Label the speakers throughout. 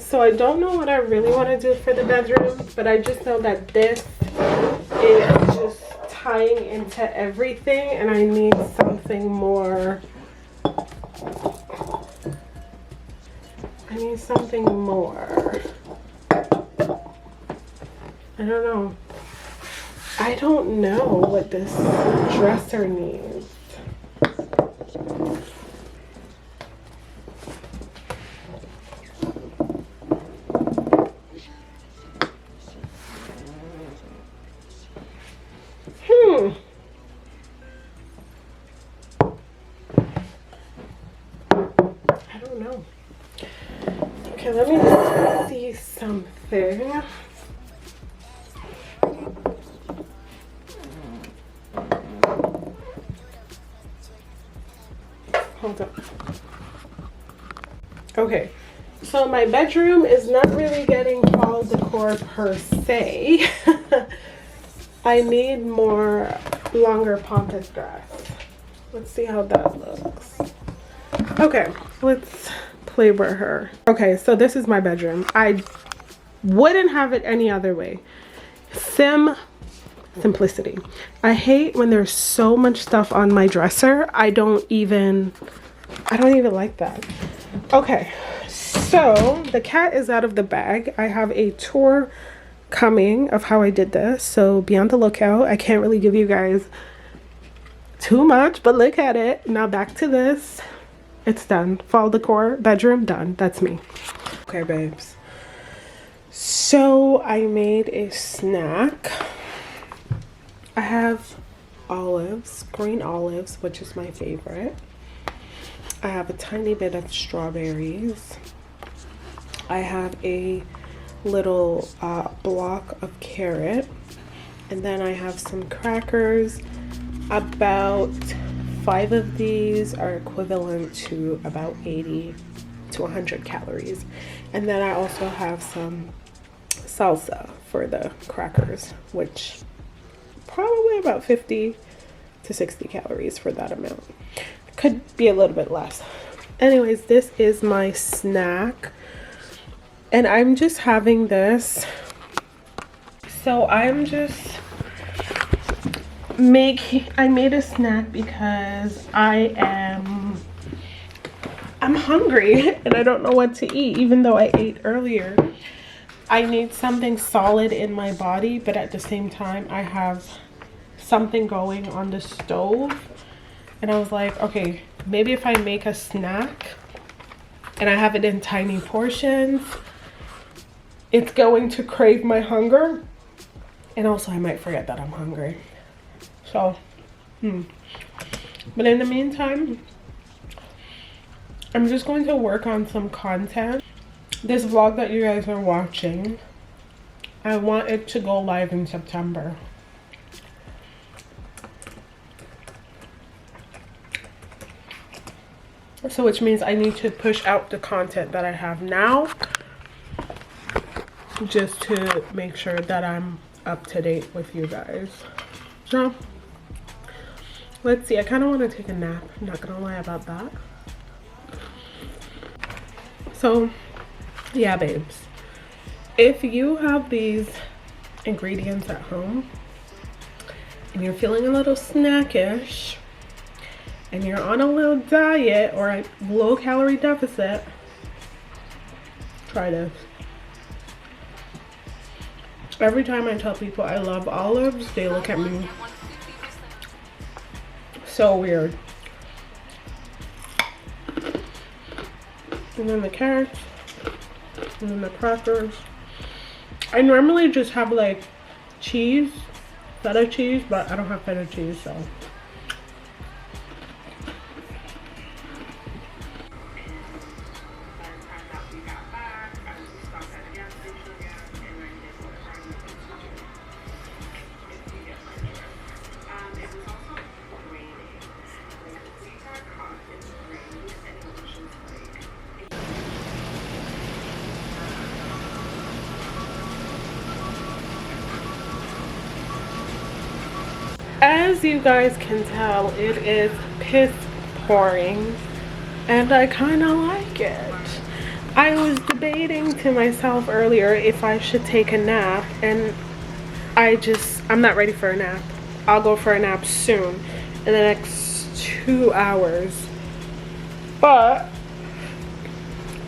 Speaker 1: So I don't know what I really want to do for the bedroom, but I just know that this is just tying into everything, and I need something more. I need something more. I don't know. I don't know what this dresser needs. I don't know. Okay, let me see something. Hold up. Okay, so my bedroom is not really getting fall decor per se. I need more longer pampas grass. Let's see how that looks. Okay, let's play with her. Okay, so this is my bedroom. I wouldn't have it any other way. Simplicity. I hate when there's so much stuff on my dresser. I don't even like that. Okay, so the cat is out of the bag. I have a tour coming of how I did this, so be on the lookout. I can't really give you guys too much, but look at it. Now back to this. It's done. Fall decor, bedroom, done. That's me. Okay, babes. So I made a snack. I have olives, green olives, which is my favorite. I have a tiny bit of strawberries. I have a little block of carrot. And then I have some crackers. About 5 of these are equivalent to about 80 to 100 calories. And then I also have some salsa for the crackers, which probably about 50 to 60 calories for that amount. Could be a little bit less. Anyways, this is my snack, and I'm just having this. So I'm just I made a snack because I'm hungry and I don't know what to eat, even though I ate earlier. I need something solid in my body, but at the same time I have something going on the stove, and I was like, okay, maybe if I make a snack and I have it in tiny portions, it's going to crave my hunger, and also I might forget that I'm hungry. So but in the meantime, I'm just going to work on some content. This vlog that you guys are watching, I want it to go live in September. So which means I need to push out the content that I have now, just to make sure that I'm up to date with you guys. So let's see. I kind of want to take a nap. I'm not gonna lie about that. So yeah, babes, if you have these ingredients at home and you're feeling a little snackish and you're on a little diet or a low calorie deficit, try this. Every time I tell people I love olives, they look at me so weird. And then the carrots, and then the crackers. I normally just have like cheese, feta cheese, but I don't have feta cheese, so. As you guys can tell, it is piss pouring, and I kind of like it. I was debating to myself earlier if I should take a nap, and I'm not ready for a nap. I'll go for a nap soon, in the next 2 hours. But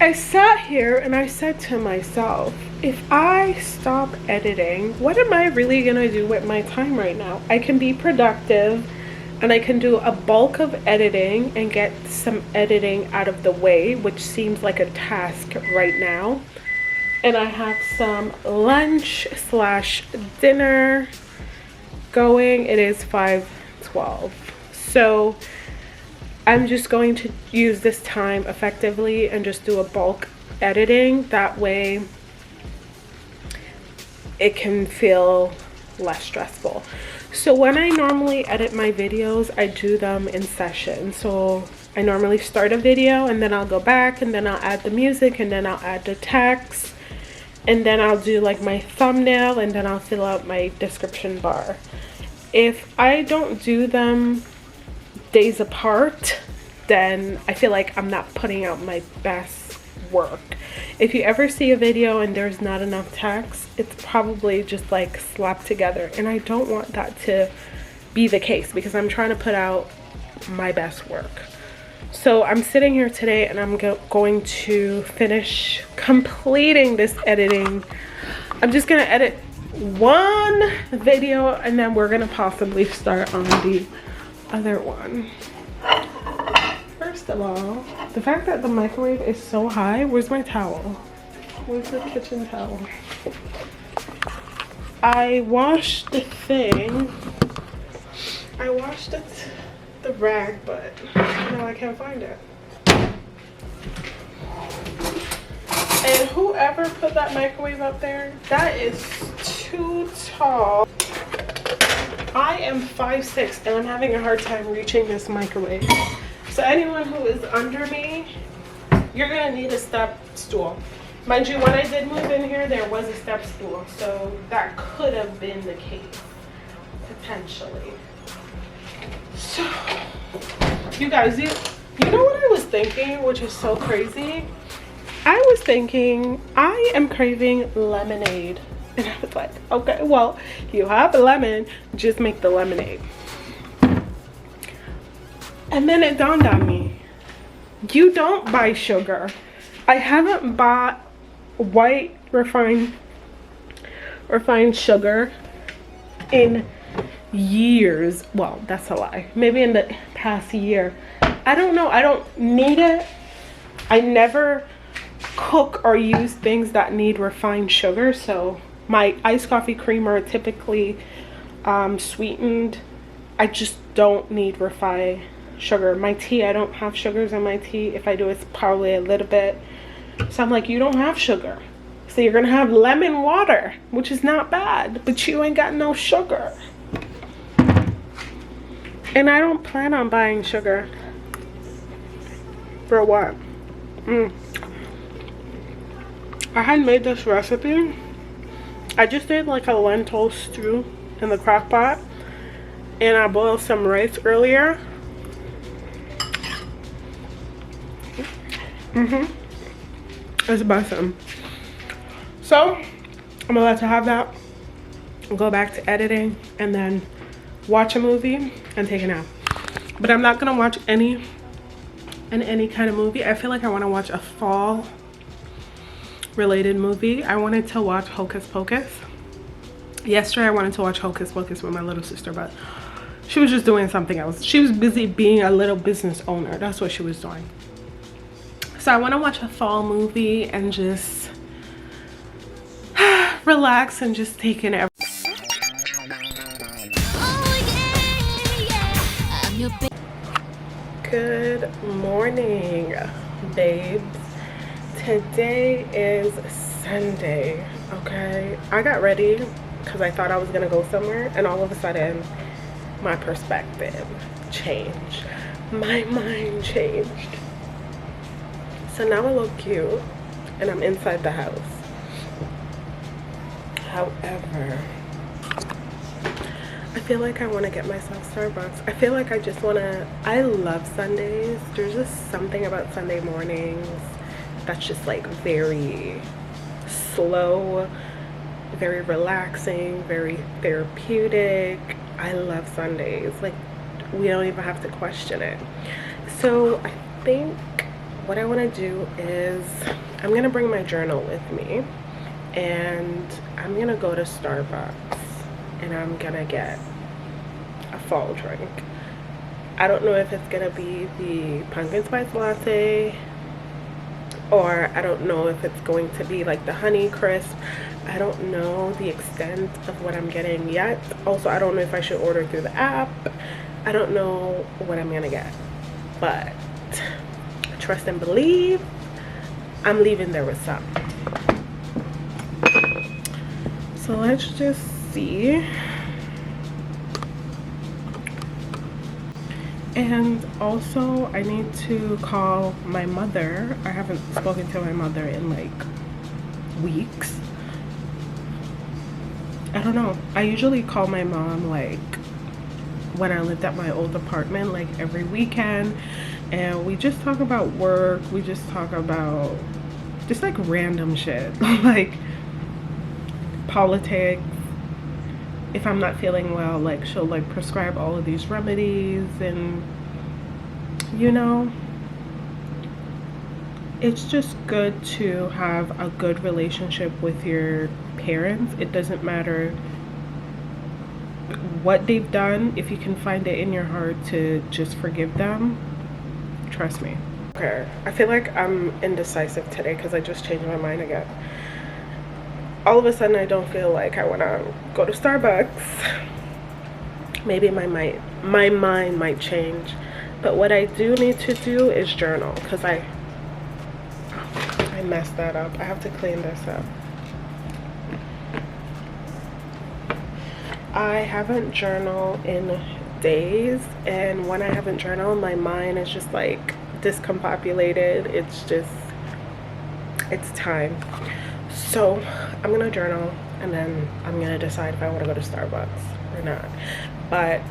Speaker 1: I sat here and I said to myself, if I stop editing, what am I really gonna do with my time right now? I can be productive and I can do a bulk of editing and get some editing out of the way, which seems like a task right now. And I have some lunch / dinner going. It is 5:12. So I'm just going to use this time effectively and just do a bulk editing. That way it can feel less stressful. So when I normally edit my videos, I do them in session. So I normally start a video and then I'll go back and then I'll add the music and then I'll add the text and then I'll do like my thumbnail and then I'll fill out my description bar. If I don't do them days apart, then I feel like I'm not putting out my best work. If you ever see a video and there's not enough text, it's probably just like slapped together, and I don't want that to be the case because I'm trying to put out my best work. So I'm sitting here today and I'm going to finish completing this editing. I'm just gonna edit one video and then we're gonna possibly start on the other one. First of all, the fact that the microwave is so high. Where's my towel? Where's the kitchen towel? I washed the thing. I washed the rag, but now I can't find it. And whoever put that microwave up there, that is too tall. I am 5'6" and I'm having a hard time reaching this microwave. So anyone who is under me, you're gonna need a step stool. Mind you, when I did move in here, there was a step stool, so that could have been the case, potentially. So, you guys, you know what I was thinking, which is so crazy? I was thinking, I am craving lemonade. And I was like, okay, well, you have a lemon, just make the lemonade. And then it dawned on me, you don't buy sugar. I haven't bought white refined sugar in years. Well, that's a lie. Maybe in the past year. I don't know. I don't need it. I never cook or use things that need refined sugar. So my iced coffee creamer are typically sweetened. I just don't need refined sugar. My tea, I don't have sugars in my tea. If I do, it's probably a little bit. So I'm like, you don't have sugar, so you're gonna have lemon water, which is not bad, but you ain't got no sugar. And I don't plan on buying sugar. For what? I had made this recipe. I just did like a lentil stew in the crock pot, and I boiled some rice earlier. It's bussin'. So I'm about to have that, go back to editing, and then watch a movie and take a nap. But I'm not gonna watch any kind of movie. I feel like I want to watch a fall related movie. I wanted to watch Hocus Pocus. Yesterday I wanted to watch Hocus Pocus with my little sister, but she was just doing something else. She was busy being a little business owner. That's what she was doing. So I want to watch a fall movie and just relax and just take in everything. Good morning, babes. Today is Sunday, okay? I got ready because I thought I was gonna go somewhere, and all of a sudden my perspective changed. My mind changed. So now I look cute and I'm inside the house. However, I feel like I want to get myself Starbucks. I feel like I just want to, I love Sundays. There's just something about Sunday mornings that's just like very slow, very relaxing, very therapeutic. I love Sundays. Like, we don't even have to question it. So I think what I want to do is I'm gonna bring my journal with me, and I'm gonna go to Starbucks and I'm gonna get a fall drink. I don't know if it's gonna be the pumpkin spice latte, or I don't know if it's going to be like the honey crisp. I don't know the extent of what I'm getting yet. Also, I don't know if I should order through the app. I don't know what I'm gonna get, but trust and believe, I'm leaving there with some. So let's just see. And also, I need to call my mother. I haven't spoken to my mother in like weeks. I don't know. I usually call my mom like when I lived at my old apartment, like every weekend, and we just talk about work. We just talk about just like random shit, like politics. If I'm not feeling well, like she'll like prescribe all of these remedies, and you know, it's just good to have a good relationship with your parents. It doesn't matter what they've done. If you can find it in your heart to just forgive them, trust me. Okay, I feel like I'm indecisive today because I just changed my mind again. All of a sudden I don't feel like I want to go to Starbucks. Maybe my mind might change, but what I do need to do is journal, because I messed that up. I have to clean this up. I haven't journaled in days, and when I haven't journaled, my mind is just like discombobulated. It's time. So I'm gonna journal, and then I'm gonna decide if I want to go to Starbucks or not. But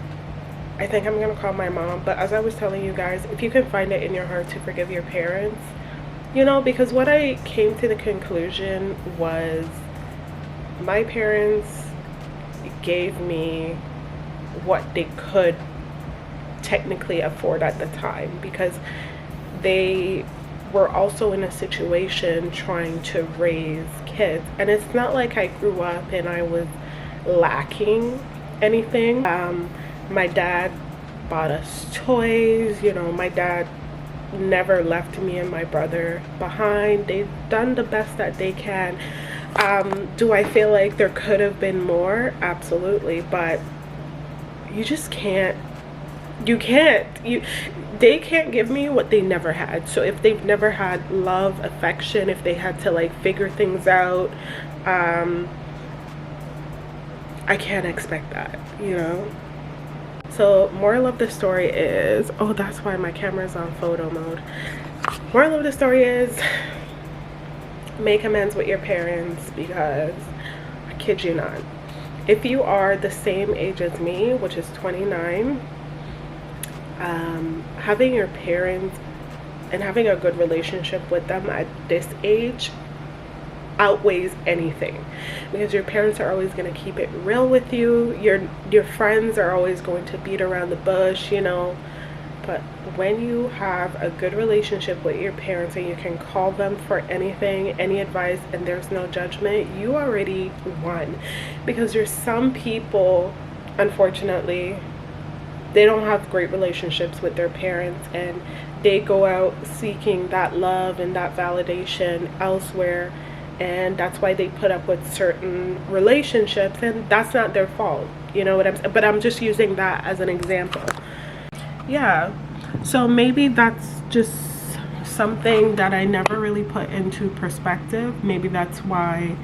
Speaker 1: I think I'm gonna call my mom. But as I was telling you guys, if you can find it in your heart to forgive your parents, you know, because what I came to the conclusion was my parents gave me what they could technically afford at the time, because they were also in a situation trying to raise kids. And it's not like I grew up and I was lacking anything. My dad bought us toys, you know, my dad never left me and my brother behind. They've done the best that they can. Do I feel like there could have been more? Absolutely. But you just can't. They can't give me what they never had. So if they've never had love, affection, if they had to like figure things out, I can't expect that, you know. So moral of the story is, oh, that's why my camera's on photo mode. Moral of the story is, make amends with your parents, because I kid you not, if you are the same age as me, which is 29, having your parents and having a good relationship with them at this age outweighs anything, because your parents are always going to keep it real with you. Your friends are always going to beat around the bush, you know. But when you have a good relationship with your parents and you can call them for anything, any advice, and there's no judgment, you already won. Because there's some people, unfortunately, they don't have great relationships with their parents, and they go out seeking that love and that validation elsewhere, and that's why they put up with certain relationships, and that's not their fault, you know what I'm saying? But I'm just using that as an example. Yeah, so maybe that's just something that I never really put into perspective. Maybe that's why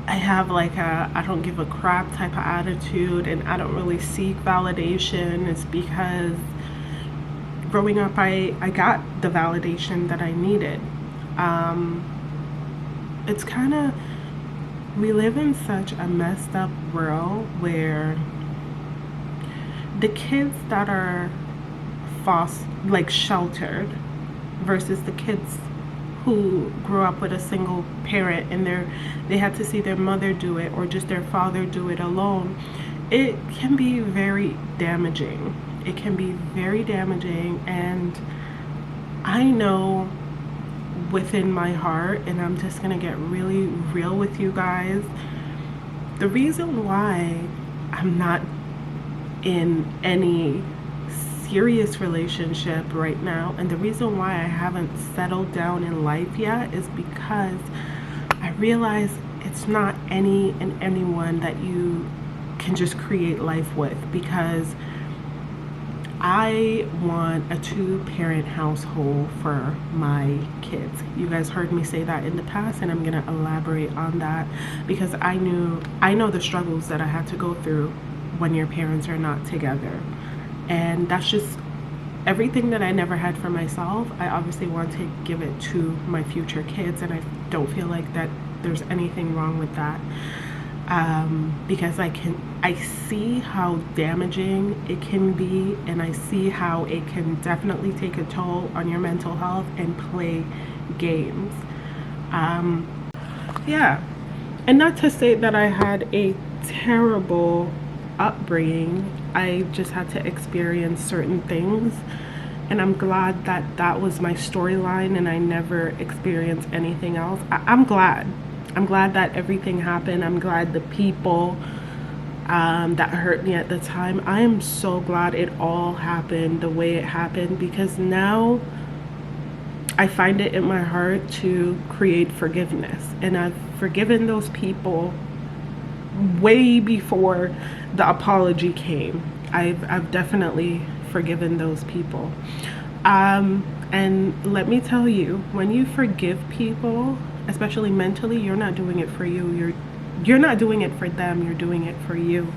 Speaker 1: I have like a I don't give a crap type of attitude, and I don't really seek validation. It's because growing up I got the validation that I needed. It's kind of, we live in such a messed up world where the kids that are sheltered versus the kids who grew up with a single parent and they had to see their mother do it or just their father do it alone, it can be very damaging. It can be very damaging. And I know within my heart, and I'm just gonna get really real with you guys, the reason why I'm not in any serious relationship right now, and the reason why I haven't settled down in life yet, is because I realize it's not any and anyone that you can just create life with, because I want a 2-parent household for my kids. You guys heard me say that in the past, and I'm gonna elaborate on that, because I know the struggles that I had to go through when your parents are not together. And that's just everything that I never had for myself. I obviously want to give it to my future kids, and I don't feel like that there's anything wrong with that, because I see how damaging it can be, and I see how it can definitely take a toll on your mental health and play games. Yeah, and not to say that I had a terrible upbringing. I just had to experience certain things, and I'm glad that that was my storyline and I never experienced anything else. I'm glad that everything happened. I'm glad the people that hurt me at the time, I am so glad it all happened the way it happened, because now I find it in my heart to create forgiveness, and I've forgiven those people way before the apology came. I've definitely forgiven those people, and let me tell you, when you forgive people, especially mentally, you're not doing it for you, you're not doing it for them, you're doing it for you.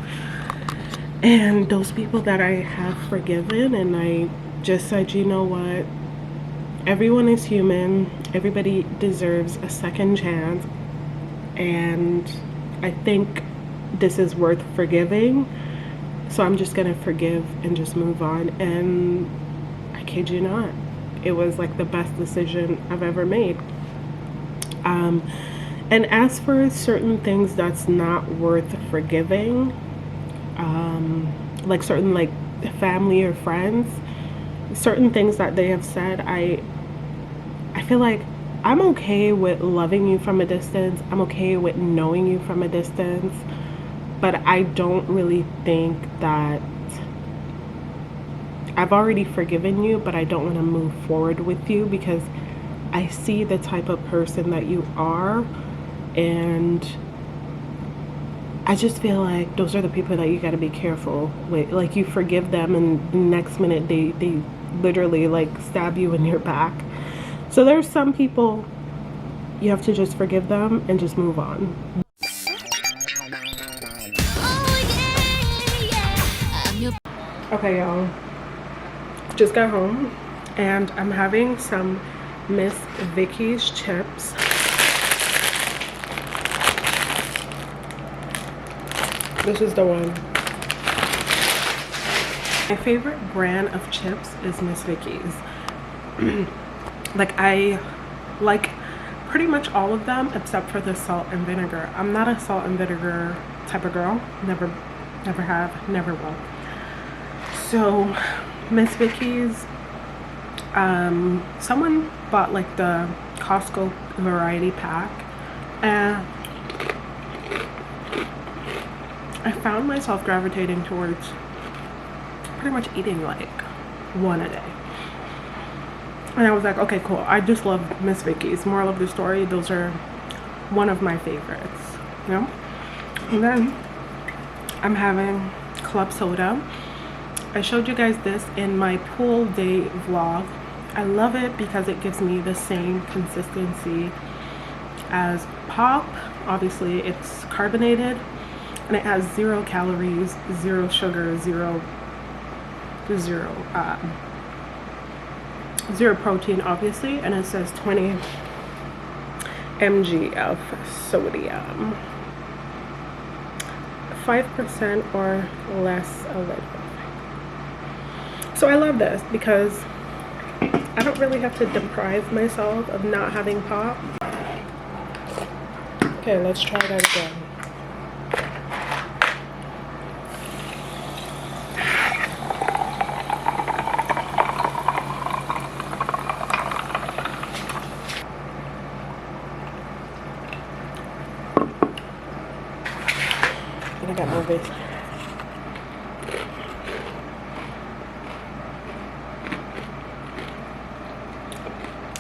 Speaker 1: And those people that I have forgiven, and I just said, you know what, everyone is human, everybody deserves a second chance, and I think this is worth forgiving, so I'm just gonna forgive and just move on. And I kid you not, it was like the best decision I've ever made. And as for certain things that's not worth forgiving, like certain like family or friends, certain things that they have said, I feel like I'm okay with loving you from a distance, I'm okay with knowing you from a distance, but I don't really think that I've already forgiven you, but I don't want to move forward with you, because I see the type of person that you are, and I just feel like those are the people that you got to be careful with. Like, you forgive them and the next minute they literally like stab you in your back. So there's some people you have to just forgive them and just move on. Okay, y'all, just got home and I'm having some Miss Vicky's chips. This is the one. My favorite brand of chips is Miss Vicky's. Like, I like pretty much all of them except for the salt and vinegar. I'm not a salt and vinegar type of girl. Never have, never will. So Miss Vicky's, someone bought like the Costco variety pack, and I found myself gravitating towards pretty much eating like one a day. And I was like, okay, cool. I just love Miss Vicky's. Moral of the story, those are one of my favorites, you know? And then I'm having club soda. I showed you guys this in my pool day vlog. I love it because it gives me the same consistency as pop. Obviously it's carbonated and it has 0 calories, 0 sugar, zero protein, obviously, and it says 20 mg of sodium, 5% or less a liter. So I love this because I don't really have to deprive myself of not having pop. Okay, let's try that again. And I got more base.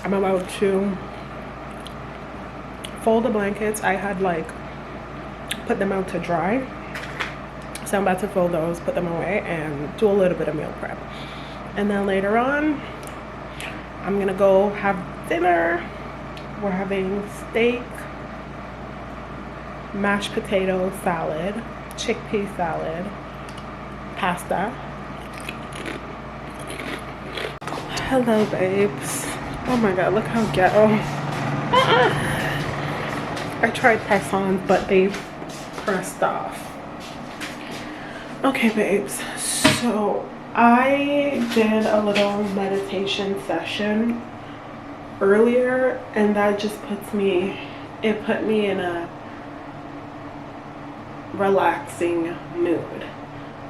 Speaker 1: I'm about to fold the blankets. I had like put them out to dry, so I'm about to fold those, put them away, and do a little bit of meal prep. And then later on I'm gonna go have dinner. We're having steak, mashed potato salad, chickpea salad, pasta. Hello babes. Oh my god, look how ghetto. I tried press-ons, but they pressed off. Okay babes, so I did a little meditation session earlier, and that just put me in a relaxing mood.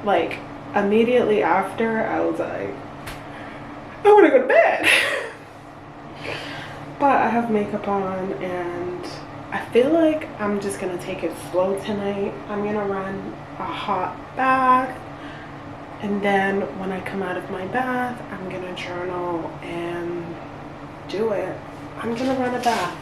Speaker 1: Like immediately after, I was like, I want to go to bed. But I have makeup on and I feel like I'm just gonna take it slow tonight. I'm gonna run a hot bath, and then when I come out of my bath, I'm gonna journal and do it. I'm gonna run a bath.